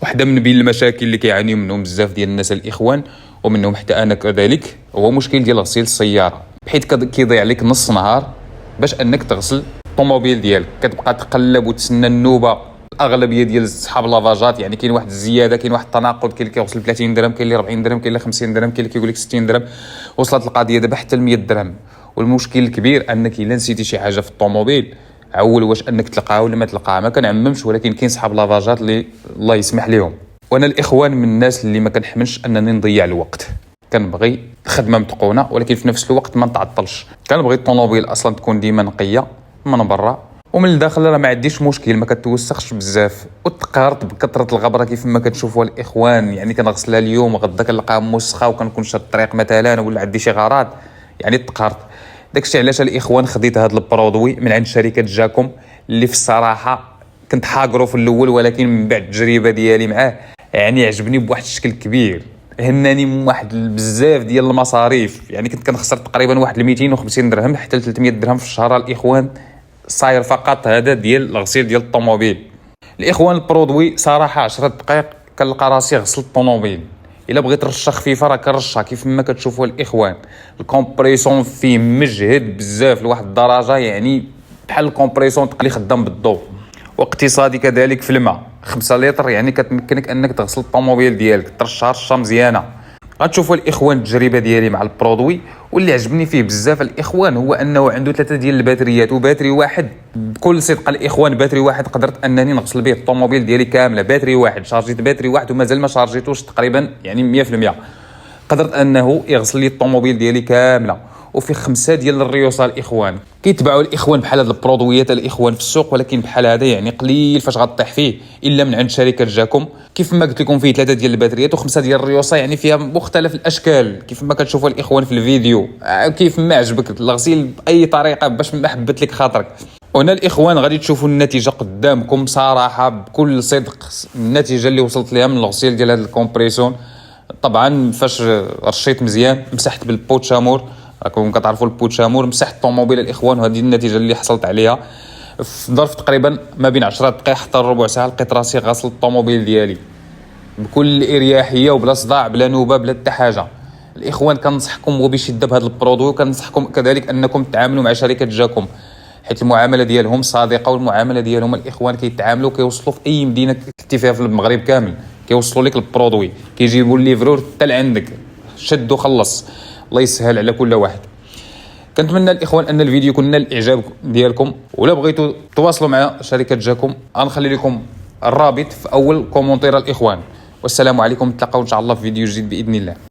واحدة من بين المشاكل اللي كيعانيو منهم بزاف ديال الناس الإخوان ومنهم حتى أنا كذلك هو مشكل ديال غسيل السيارة، بحيث كيضيع عليك نص نهار باش أنك تغسل الطوموبيل ديالك. كتبقى تقلب وتسنى النوبة. الأغلبية ديال صحاب لافاجات يعني كاين واحد الزيادة، كاين واحد التناقض، كاين اللي كيوصل 30 درهم، كاين اللي 40 درهم، كاين اللي 50 درهم، كاين اللي كيقول لك 60 درهم. وصلت القضية دابا حتى ل 100 درهم. والمشكل الكبير أنك إلا نسيتي شي حاجة في الطوموبيل عول واش انك تلقاها ولا ما تلقاها. ما كنعممش، ولكن كاين صحاب لافاجات اللي الله يسمح لهم. وانا الاخوان من الناس اللي ما كنحملش انني نضيع الوقت، كنبغي الخدمه متقونه ولكن في نفس الوقت ما نتعطلش. كنبغي الطوموبيل اصلا تكون ديما نقيه من برا ومن الداخل، راه ما عنديش مشكل، ما كتوسخش بزاف. وتقهرت بكثره الغبره كيف ما كتشوفوا الاخوان، يعني كنغسلها اليوم غدا كنلقاها موسخه وكنكون شاد الطريق مثلا ولا عندي شي غرض، يعني تقهرت. داكشي علاش الاخوان خديت هذا البرودوي من عند شركه جاكوم، اللي في الصراحه كنت حاقرو في الاول، ولكن من بعد التجربه ديالي معاه يعني عجبني بواحد الشكل كبير. هناني من واحد بزاف ديال المصاريف، يعني كنت كنخسر تقريبا واحد 250 درهم حتى ل 300 درهم في الشهر. الاخوان صاير فقط هذا ديال الغسيل ديال الطوموبيل. الاخوان البرودوي صراحه 10 دقائق كنلقى راسي غسلت الطوموبيل. الا بغيت رشه خفيفه راه كنرشها كيف ما كتشوفوا الاخوان. الكومبريسون فيه مجهد بزاف لواحد الدرجه، يعني بحال الكومبريسون اللي خدام بالضوء. واقتصادي كذلك في الماء، 5 لتر يعني كتمكنك انك تغسل الطوموبيل ديالك، ترشها رشه مزيانه. غتشوفوا الاخوان التجربه ديالي مع البرودوي. واللي عجبني فيه بزاف الاخوان هو انه عنده 3 ديال الباتريات، وباتري واحد بكل صدق الاخوان باتري واحد قدرت انني نغسل به الطوموبيل ديالي كامله. باتري واحد شارجيت باتري واحد ومازال ما شارجيتوش تقريبا يعني 100%. قدرت انه يغسل لي الطوموبيل ديالي كامله. وفي 5 ديال الريوسه الاخوان كيتباعوا الاخوان بحال هاد البرودويات الاخوان في السوق، ولكن بحال هذا يعني قليل فاش غطيح فيه الا من عند شركه جاكوم. كيف ما قلت لكم فيه 3 ديال الباتريات و5 ديال الريوسه، يعني فيها مختلف الاشكال كيف ما كتشوفوا الاخوان في الفيديو. كيف ما عجبك الغسيل باي طريقه باش ما حبت لك خاطرك. هنا الاخوان غادي تشوفوا النتيجه قدامكم صراحه بكل صدق. النتيجه اللي وصلت لها من الغسيل ديال هذا الكومبريسون، طبعا فاش رشيت مزيان مسحت بالبوتشامور، راكم كتعرفوا البوتشامور، مسحت الطوموبيل الاخوان، وهذه النتيجه اللي حصلت عليها. في ظرف تقريبا ما بين 10 دقائق حتى ربع ساعه لقيت راسي غاسل الطوموبيل ديالي بكل اريحيه وبلا صداع بلا نوبه بلا حتى حاجه. الاخوان كنصحكم وبشده بهذا البرودوي، وكنصحكم كذلك انكم تتعاملوا مع شركه جاكوم، حيت المعامله ديالهم صادقه، والمعامله ديالهم الاخوان كيتعاملوا كيوصلوا في اي مدينه كنتي فيها في المغرب كامل، كيوصلوا لك البرودوي، كيجيبوا الليفرور حتى لعندك، شد وخلص. الله يسهل على كل واحد. كنتمنى الاخوان ان الفيديو يكون نال الاعجاب ديالكم، ولا بغيتوا تواصلوا مع شركه جاكوم غنخلي لكم الرابط في اول كومونتير الاخوان. والسلام عليكم، نتلاقاو ان شاء الله في فيديو جديد باذن الله.